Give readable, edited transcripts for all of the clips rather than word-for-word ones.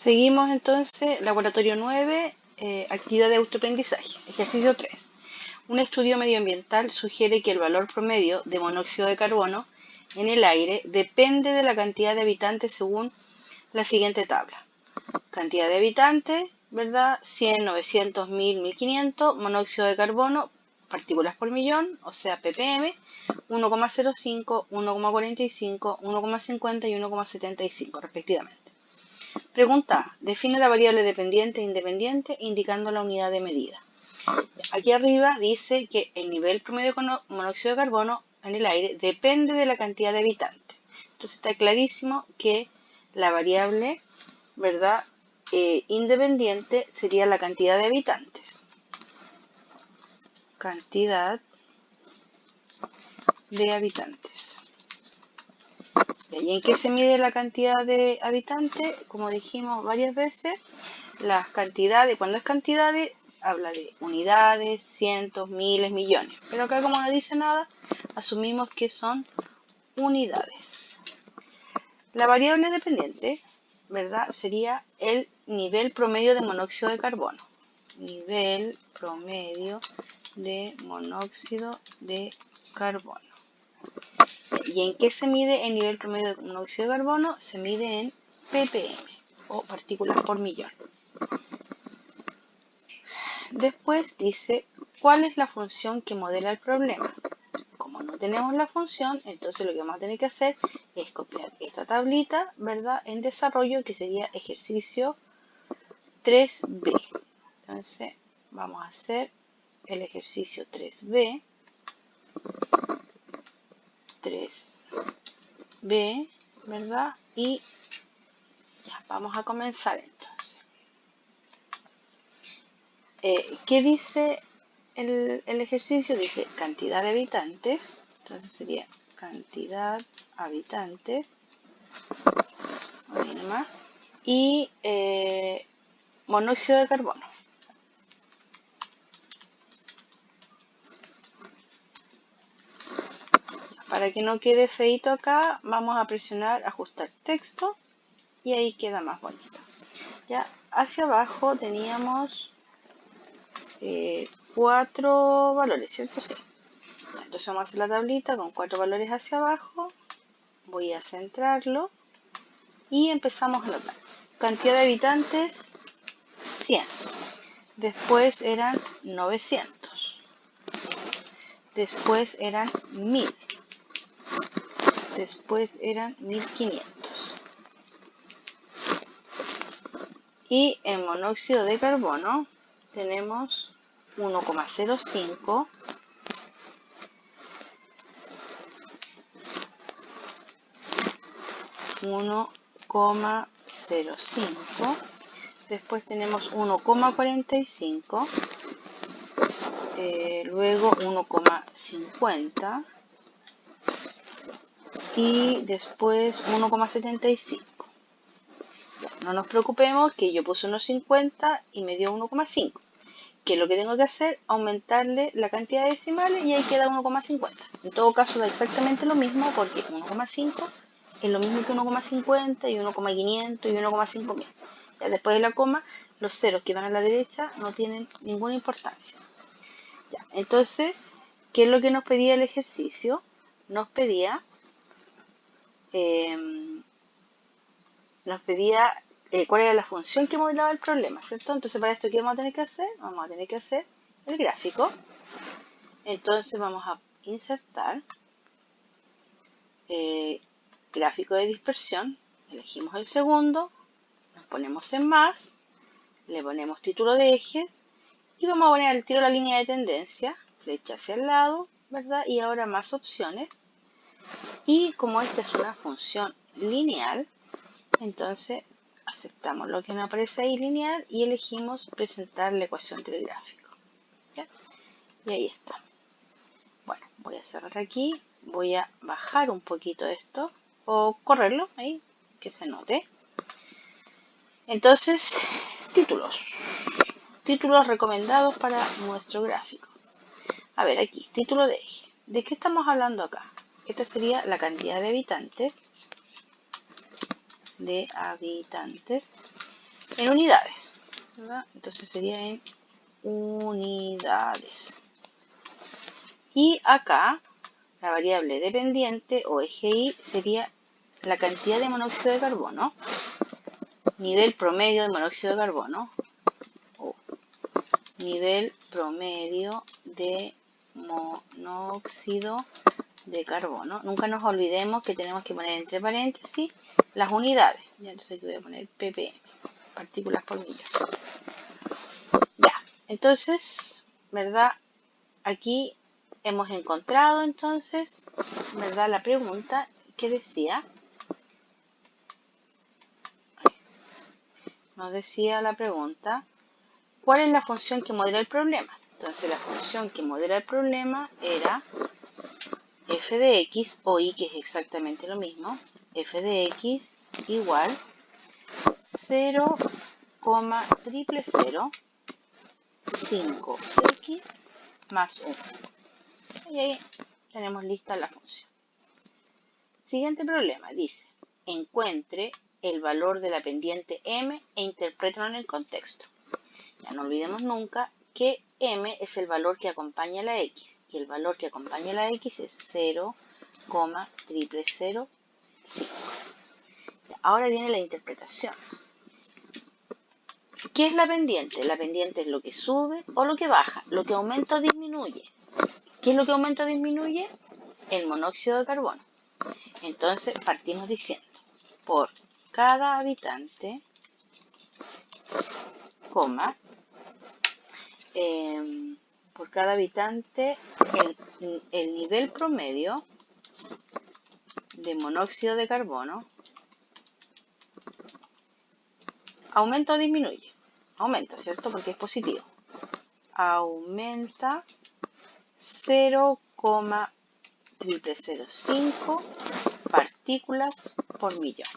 Seguimos entonces, laboratorio 9, actividad de autoaprendizaje, ejercicio 3. Un estudio medioambiental sugiere que el valor promedio de monóxido de carbono en el aire depende de la cantidad de habitantes según la siguiente tabla. Cantidad de habitantes, ¿verdad? 100, 900, 1000, 1500, monóxido de carbono, partículas por millón, o sea, ppm, 1,05, 1,45, 1,50 y 1,75 respectivamente. Pregunta A. Define la variable dependiente e independiente indicando la unidad de medida. Aquí arriba dice que el nivel promedio de monóxido de carbono en el aire depende de la cantidad de habitantes. Entonces está clarísimo que la variable, ¿verdad?, independiente sería la cantidad de habitantes. Cantidad de habitantes. ¿Y en qué se mide la cantidad de habitantes? Como dijimos varias veces, las cantidades, cuando es cantidades, habla de unidades, cientos, miles, millones. Pero acá, como no dice nada, asumimos que son unidades. La variable dependiente, ¿verdad?, sería el nivel promedio de monóxido de carbono. Nivel promedio de monóxido de carbono. ¿Y en qué se mide el nivel promedio de monóxido de carbono? Se mide en ppm, o partículas por millón. Después dice, ¿cuál es la función que modela el problema? Como no tenemos la función, entonces lo que vamos a tener que hacer es copiar esta tablita, ¿verdad?, en desarrollo, que sería ejercicio 3B. Entonces, vamos a hacer el ejercicio 3B. 3B, ¿verdad? Y ya, vamos a comenzar entonces. ¿Qué dice el ejercicio? Dice cantidad de habitantes. Entonces sería cantidad habitantes. Y monóxido de carbono. Para que no quede feito acá, vamos a presionar ajustar texto y ahí queda más bonito. Ya hacia abajo teníamos 4 valores, ¿cierto? Sí. Entonces vamos a hacer la tablita con 4 valores hacia abajo. Voy a centrarlo y empezamos a anotar. Cantidad de habitantes, 100. Después eran 900. Después eran 1000. Después eran 1500. Y en monóxido de carbono tenemos 1,05, 1,05, después tenemos 1,45, luego 1,50 y después 1,75. No nos preocupemos que yo puse 1,50 y me dio 1,5. Que lo que tengo que hacer, aumentarle la cantidad de decimales y ahí queda 1,50. En todo caso da exactamente lo mismo porque 1,5 es lo mismo que 1,50 y 1,500 y 1,5000. Ya después de la coma, los ceros que van a la derecha no tienen ninguna importancia. Ya, entonces, ¿qué es lo que nos pedía el ejercicio? Nos pedía cuál era la función que modelaba el problema, ¿cierto? Entonces, para esto, ¿qué vamos a tener que hacer? Vamos a tener que hacer el gráfico. Entonces, vamos a insertar gráfico de dispersión. Elegimos el segundo, nos ponemos en más, le ponemos título de eje y vamos a poner al tiro la línea de tendencia, flecha hacia el lado, ¿verdad? Y ahora más opciones. Y como esta es una función lineal, entonces aceptamos lo que nos aparece ahí lineal y elegimos presentar la ecuación del gráfico. ¿Ya? Y ahí está. Bueno, voy a cerrar aquí, voy a bajar un poquito esto o correrlo ahí, que se note. Entonces, títulos recomendados para nuestro gráfico. A ver, aquí, título de eje. ¿De qué estamos hablando acá? Esta sería la cantidad de habitantes. en unidades, ¿verdad? Entonces sería en unidades. Y acá la variable dependiente o eje Y sería la cantidad de monóxido de carbono, nivel promedio de monóxido de carbono, o nivel promedio de monóxido de carbono. Nunca nos olvidemos que tenemos que poner entre paréntesis las unidades. Ya, entonces aquí voy a poner ppm, partículas por millón. Ya, entonces, ¿verdad? Aquí hemos encontrado entonces, ¿verdad? La pregunta que decía, nos decía la pregunta, ¿cuál es la función que modela el problema? Entonces la función que modela el problema era f de x o y, que es exactamente lo mismo, f de x igual 0,005x más 1. Y ahí tenemos lista la función. Siguiente problema, dice, encuentre el valor de la pendiente m e interprétalo en el contexto. Ya no olvidemos nunca que m es el valor que acompaña a la x, y el valor que acompaña a la x es 0,005. Ahora viene la interpretación. ¿Qué es la pendiente? La pendiente es lo que sube o lo que baja, lo que aumenta o disminuye. ¿Qué es lo que aumenta o disminuye? El monóxido de carbono. Entonces partimos diciendo, por cada habitante, coma, por cada habitante el nivel promedio de monóxido de carbono aumenta o disminuye. Aumenta, ¿cierto? Porque es positivo. Aumenta 0,005 partículas por millón.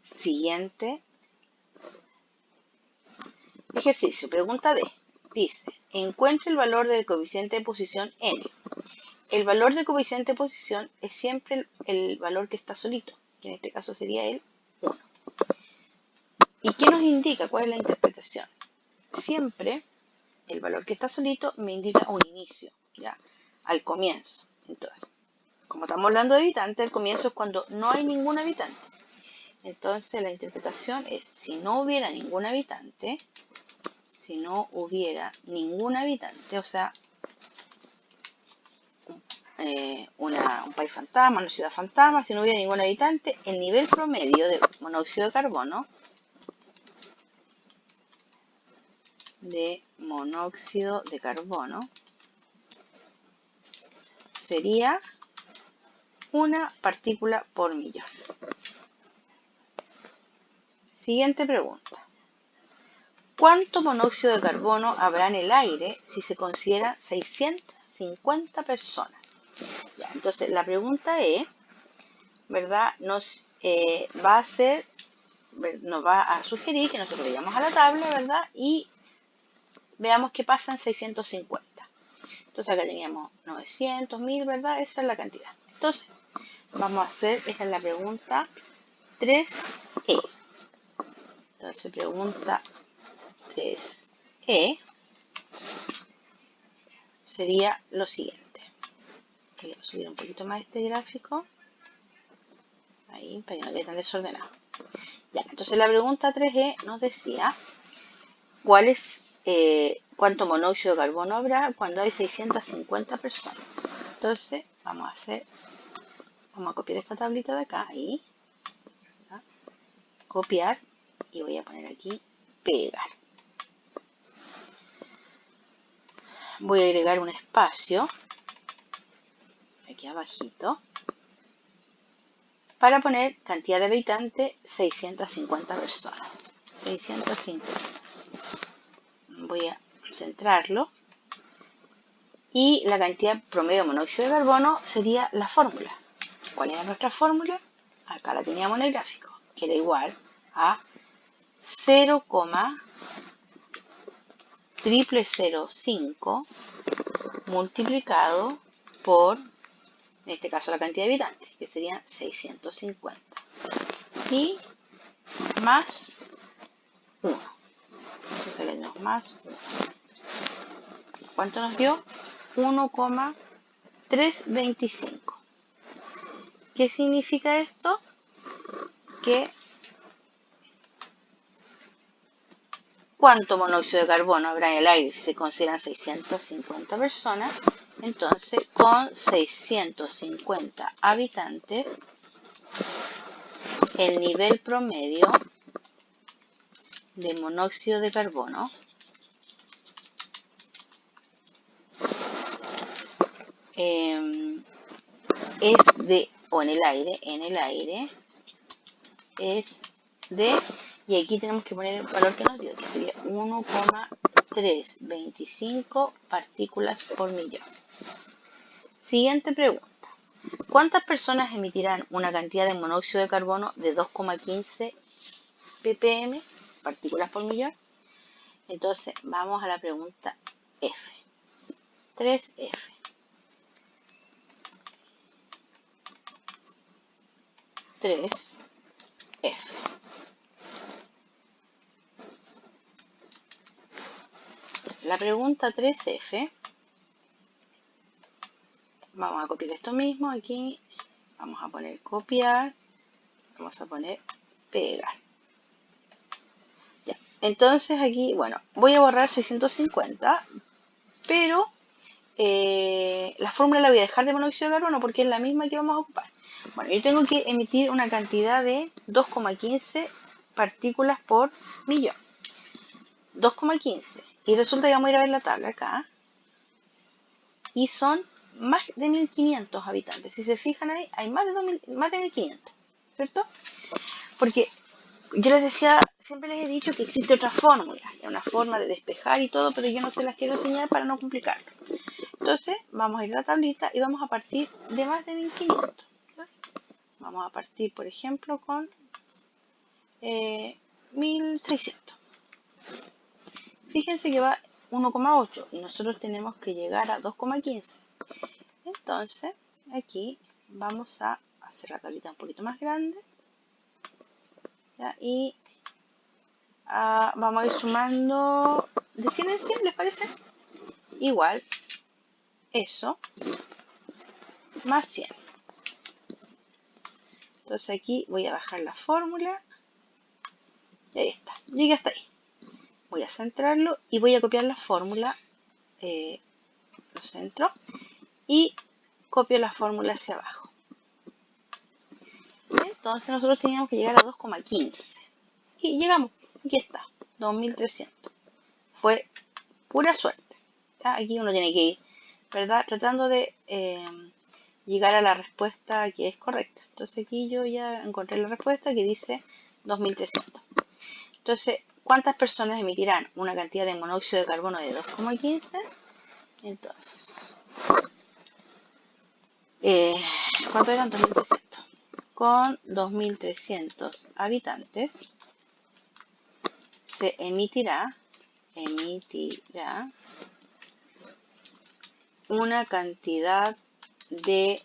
Siguiente ejercicio, pregunta D. Dice, encuentre el valor del coeficiente de posición n. El valor de coeficiente de posición es siempre el valor que está solito, que en este caso sería el 1. ¿Y qué nos indica? ¿Cuál es la interpretación? Siempre el valor que está solito me indica un inicio, ¿ya? Al comienzo. Entonces, como estamos hablando de habitantes, el comienzo es cuando no hay ningún habitante. Entonces, la interpretación es, si no hubiera ningún habitante, o sea, un país fantasma, una ciudad fantasma, si no hubiera ningún habitante, el nivel promedio de monóxido de carbono sería una partícula por millón. Siguiente pregunta. ¿Cuánto monóxido de carbono habrá en el aire si se considera 650 personas? Ya, entonces la pregunta es, ¿verdad? Nos va a sugerir que nosotros vayamos a la tabla, ¿verdad? Y veamos qué pasa en 650. Entonces acá teníamos 900, 1000, ¿verdad? Esa es la cantidad. Entonces, vamos a hacer, esta es la pregunta 3E. Entonces, pregunta 3E sería lo siguiente. Voy a subir un poquito más este gráfico. Ahí, para que no quede tan desordenado. Ya, entonces la pregunta 3E nos decía cuánto monóxido de carbono habrá cuando hay 650 personas. Entonces, vamos a copiar esta tablita de acá, ahí, ¿verdad? Copiar, y voy a poner aquí pegar. Voy a agregar un espacio aquí abajito para poner cantidad de habitantes 650 personas. 650. Voy a centrarlo. Y la cantidad promedio de monóxido de carbono sería la fórmula. ¿Cuál era nuestra fórmula? Acá la teníamos en el gráfico, que era igual a 0,005 multiplicado por, en este caso, la cantidad de habitantes, que serían 650. Y más 1. Entonces le tenemos más 1. ¿Cuánto nos dio? 1,325. ¿Qué significa esto? Que ¿cuánto monóxido de carbono habrá en el aire si se consideran 650 personas? Entonces, con 650 habitantes, el nivel promedio de monóxido de carbono es de, o en el aire, es de, y aquí tenemos que poner el valor que nos dio, que sería 1,325 partículas por millón. Siguiente pregunta. ¿Cuántas personas emitirán una cantidad de monóxido de carbono de 2,15 ppm, partículas por millón? Entonces, vamos a la pregunta F. 3F. La pregunta 3F, vamos a copiar esto mismo aquí, vamos a poner copiar, vamos a poner pegar. Ya. Entonces aquí, bueno, voy a borrar 650, pero la fórmula la voy a dejar de monóxido de carbono porque es la misma que vamos a ocupar. Bueno, yo tengo que emitir una cantidad de 2,15 partículas por millón. 2,15. Y resulta que vamos a ir a ver la tabla acá. Y son más de 1500 habitantes. Si se fijan ahí, hay más de 1500. ¿Cierto? Porque yo les decía, siempre les he dicho que existe otra fórmula. Una forma de despejar y todo, pero yo no se las quiero enseñar para no complicarlo. Entonces, vamos a ir a la tablita y vamos a partir de más de 1500. Vamos a partir, por ejemplo, con 1600. Fíjense que va 1,8 y nosotros tenemos que llegar a 2,15. Entonces, aquí vamos a hacer la tablita un poquito más grande. ¿Ya? Y vamos a ir sumando de 100 en 100, ¿les parece? Igual, eso, más 100. Entonces aquí voy a bajar la fórmula. Y ahí está, llegué hasta ahí. Voy a centrarlo y voy a copiar la fórmula. Lo centro y copio la fórmula hacia abajo. Entonces nosotros teníamos que llegar a 2,15. Y llegamos, aquí está, 2300. Fue pura suerte. ¿Ya? Aquí uno tiene que ir, ¿verdad? Tratando de llegar a la respuesta que es correcta. Entonces aquí yo ya encontré la respuesta que dice 2300. Entonces, ¿cuántas personas emitirán una cantidad de monóxido de carbono de 2,15? Entonces, ¿cuánto eran? 2300. Con 2300 habitantes se emitirá una cantidad de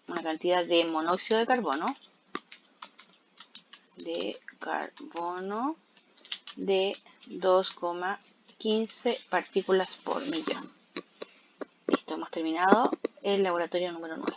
una cantidad de monóxido de carbono de 2,15 partículas por millón. Listo, hemos terminado el laboratorio número 9.